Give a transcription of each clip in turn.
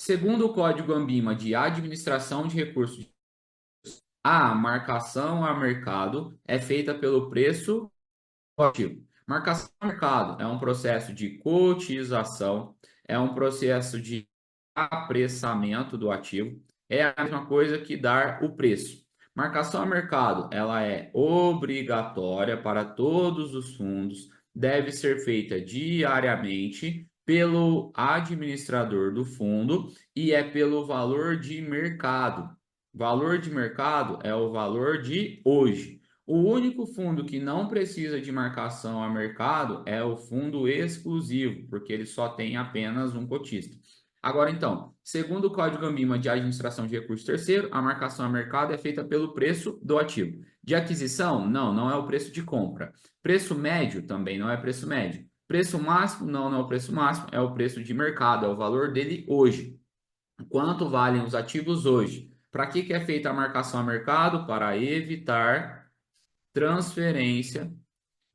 Segundo o Código Anbima de Administração de Recursos, a marcação a mercado é feita pelo preço ativo. Marcação a mercado é um processo de cotização, é um processo de apressamento do ativo, é a mesma coisa que dar o preço. Marcação a mercado, ela é obrigatória para todos os fundos, deve ser feita diariamente pelo administrador do fundo e é pelo valor de mercado. Valor de mercado é o valor de hoje. O único fundo que não precisa de marcação a mercado é o fundo exclusivo, porque ele só tem apenas um cotista. Agora, então, segundo o Código Anbima de Administração de Recursos Terceiro, a marcação a mercado é feita pelo preço do ativo. De aquisição? Não, não é o preço de compra. Preço médio? Também não é preço médio. Preço máximo? Não, não é o preço máximo, é o preço de mercado, é o valor dele hoje. Quanto valem os ativos hoje? Para que é feita a marcação a mercado? Para evitar transferência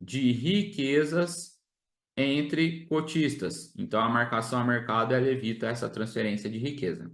de riquezas entre cotistas. Então, a marcação a mercado ela evita essa transferência de riqueza.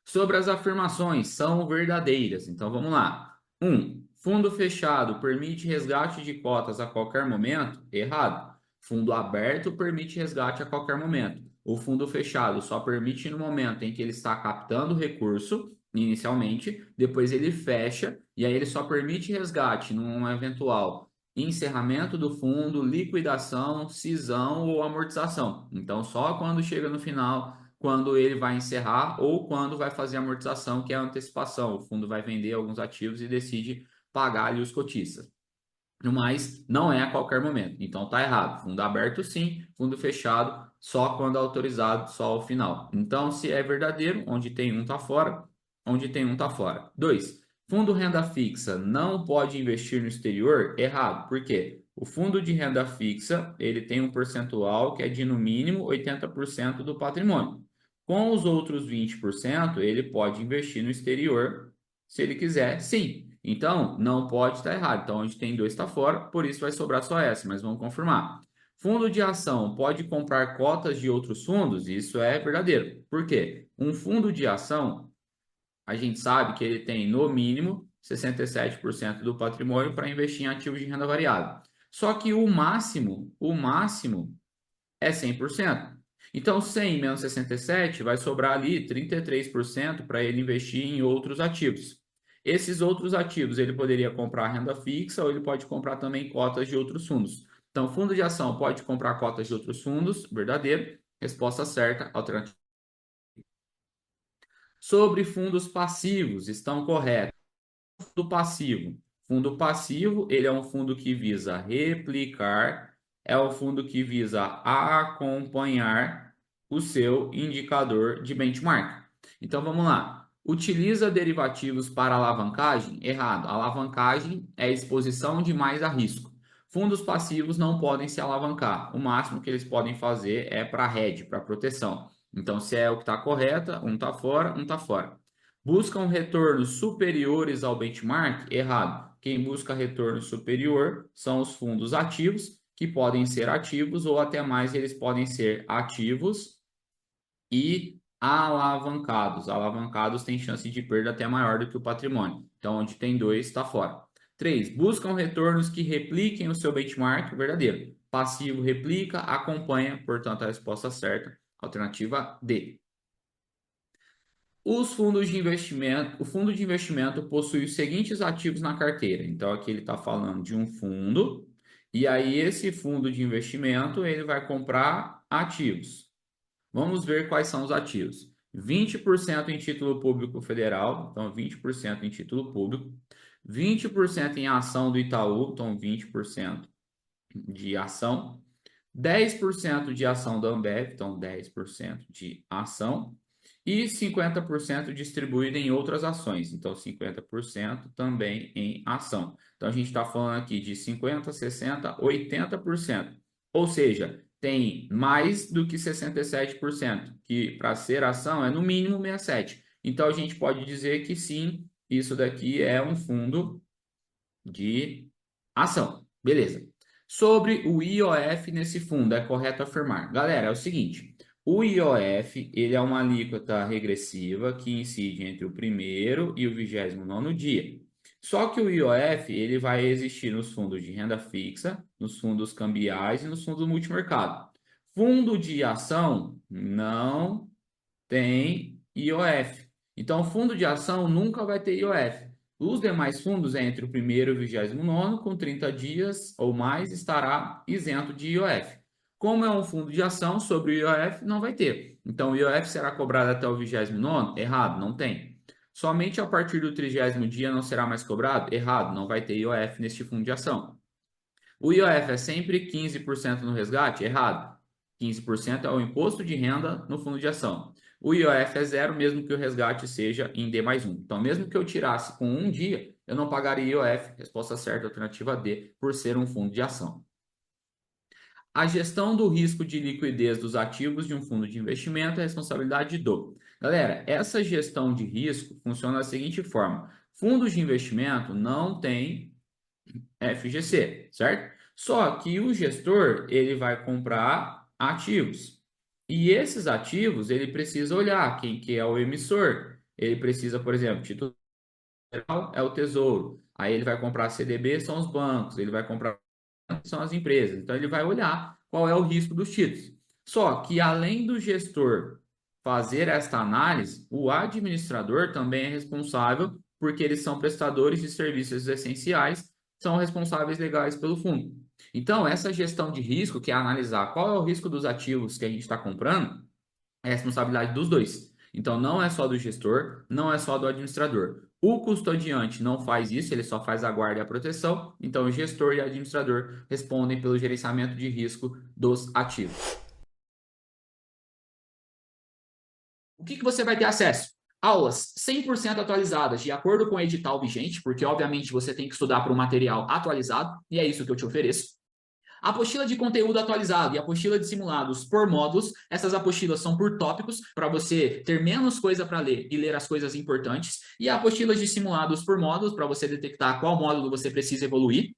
Sobre as afirmações, são verdadeiras. Então, vamos lá. 1. Fundo fechado permite resgate de cotas a qualquer momento? Errado. Fundo aberto permite resgate a qualquer momento. O fundo fechado só permite no momento em que ele está captando recurso, inicialmente, depois ele fecha, e aí ele só permite resgate num eventual encerramento do fundo, liquidação, cisão ou amortização. Então, só quando chega no final, quando ele vai encerrar ou quando vai fazer a amortização, que é a antecipação. O fundo vai vender alguns ativos e decide pagar ali os cotistas. Mas não é a qualquer momento. Então tá errado. Fundo aberto sim, fundo fechado só quando autorizado, só ao final. Então, se é verdadeiro, onde tem um tá fora, onde tem um tá fora. 2. Fundo renda fixa não pode investir no exterior? Errado. Por quê? O fundo de renda fixa, ele tem um percentual que é de no mínimo 80% do patrimônio. Com os outros 20%, ele pode investir no exterior, se ele quiser, sim. Então, não pode estar errado. Então, onde tem dois está fora, por isso vai sobrar só essa, mas vamos confirmar. Fundo de ação pode comprar cotas de outros fundos? Isso é verdadeiro. Por quê? Um fundo de ação, a gente sabe que ele tem, no mínimo, 67% do patrimônio para investir em ativos de renda variável. Só que o máximo é 100%. Então, 100 menos 67 vai sobrar ali 33% para ele investir em outros ativos. Esses outros ativos ele poderia comprar renda fixa ou ele pode comprar também cotas de outros fundos. Então, fundo de ação pode comprar cotas de outros fundos, verdadeiro. Resposta certa, alternativa. Sobre fundos passivos, estão corretos. Fundo passivo. Fundo passivo, ele é um fundo que visa replicar, é um fundo que visa acompanhar o seu indicador de benchmark. Então vamos lá. Utiliza derivativos para alavancagem? Errado. Alavancagem é exposição demais a risco. Fundos passivos não podem se alavancar. O máximo que eles podem fazer é para hedge, para proteção. Então, se é o que está correta, um está fora, um está fora. Buscam retornos superiores ao benchmark? Errado. Quem busca retorno superior são os fundos ativos, que podem ser ativos ou até mais eles podem ser ativos e alavancados. Alavancados têm chance de perda até maior do que o patrimônio. Então, onde tem dois, está fora. 3. Buscam retornos que repliquem o seu benchmark? Verdadeiro. Passivo replica, acompanha, portanto, a resposta certa. Alternativa D. Os fundos de investimento, o fundo de investimento possui os seguintes ativos na carteira. Então, aqui ele está falando de um fundo, e aí esse fundo de investimento ele vai comprar ativos. Vamos ver quais são os ativos. 20% em título público federal, então 20% em título público, 20% em ação do Itaú, então 20% de ação, 10% de ação da Ambev, então 10% de ação, e 50% distribuído em outras ações, então 50% também em ação. Então a gente está falando aqui de 50, 60, 80%. Ou seja, tem mais do que 67%, que para ser ação é no mínimo 67%. Então a gente pode dizer que sim, isso daqui é um fundo de ação. Beleza. Sobre o IOF nesse fundo, é correto afirmar. Galera, é o seguinte: O IOF, ele é uma alíquota regressiva que incide entre o primeiro e o 29º dia. Só que o IOF, ele vai existir nos fundos de renda fixa, nos fundos cambiais e nos fundos multimercado. Fundo de ação não tem IOF. Então, fundo de ação nunca vai ter IOF. Os demais fundos, entre o primeiro e o 29º, com 30 dias ou mais, estará isento de IOF. Como é um fundo de ação, sobre o IOF não vai ter. Então, o IOF será cobrado até o 29º? Errado, não tem. Somente a partir do 30º dia não será mais cobrado? Errado, não vai ter IOF neste fundo de ação. O IOF é sempre 15% no resgate? Errado. 15% é o imposto de renda no fundo de ação. O IOF é zero, mesmo que o resgate seja em D+1. Então, mesmo que eu tirasse com um dia, eu não pagaria IOF. Resposta certa, alternativa D, por ser um fundo de ação. A gestão do risco de liquidez dos ativos de um fundo de investimento é responsabilidade do. Galera, essa gestão de risco funciona da seguinte forma: fundos de investimento não têm FGC, certo? Só que o gestor, ele vai comprar ativos. E esses ativos, ele precisa olhar quem que é o emissor. Ele precisa, por exemplo, título federal é o Tesouro. Aí ele vai comprar CDB, são os bancos. Ele vai comprar, são as empresas. Então ele vai olhar qual é o risco dos títulos. Só que além do gestor fazer esta análise, o administrador também é responsável porque eles são prestadores de serviços essenciais, são responsáveis legais pelo fundo. Então, essa gestão de risco, que é analisar qual é o risco dos ativos que a gente está comprando, é responsabilidade dos dois. Então, não é só do gestor, não é só do administrador. O custodiante não faz isso, ele só faz a guarda e a proteção. Então, o gestor e o administrador respondem pelo gerenciamento de risco dos ativos. O que você vai ter acesso? Aulas 100% atualizadas, de acordo com o edital vigente, porque obviamente você tem que estudar para um material atualizado, e é isso que eu te ofereço. Apostila de conteúdo atualizado e apostila de simulados por módulos. Essas apostilas são por tópicos, para você ter menos coisa para ler e ler as coisas importantes. E apostilas de simulados por módulos, para você detectar qual módulo você precisa evoluir.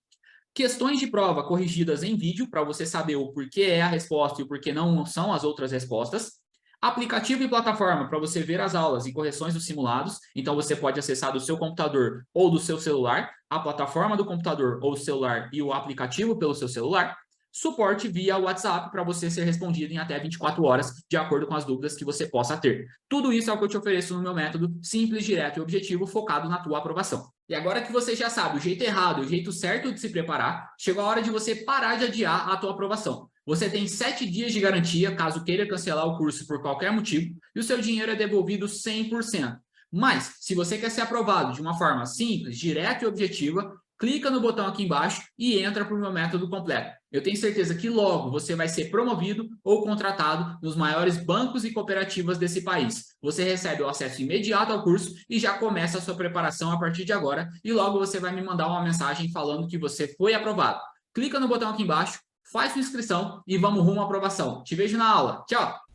Questões de prova corrigidas em vídeo, para você saber o porquê é a resposta e o porquê não são as outras respostas. Aplicativo e plataforma para você ver as aulas e correções dos simulados. Então, você pode acessar do seu computador ou do seu celular, a plataforma do computador ou celular e o aplicativo pelo seu celular. Suporte via WhatsApp para você ser respondido em até 24 horas, de acordo com as dúvidas que você possa ter. Tudo isso é o que eu te ofereço no meu método simples, direto e objetivo, focado na tua aprovação. E agora que você já sabe o jeito errado e o jeito certo de se preparar, chegou a hora de você parar de adiar a tua aprovação. Você tem 7 dias de garantia, caso queira cancelar o curso por qualquer motivo, e o seu dinheiro é devolvido 100%. Mas, se você quer ser aprovado de uma forma simples, direta e objetiva, clica no botão aqui embaixo e entra para o meu método completo. Eu tenho certeza que logo você vai ser promovido ou contratado nos maiores bancos e cooperativas desse país. Você recebe o acesso imediato ao curso e já começa a sua preparação a partir de agora, e logo você vai me mandar uma mensagem falando que você foi aprovado. Clica no botão aqui embaixo, faz sua inscrição e vamos rumo à aprovação. Te vejo na aula. Tchau!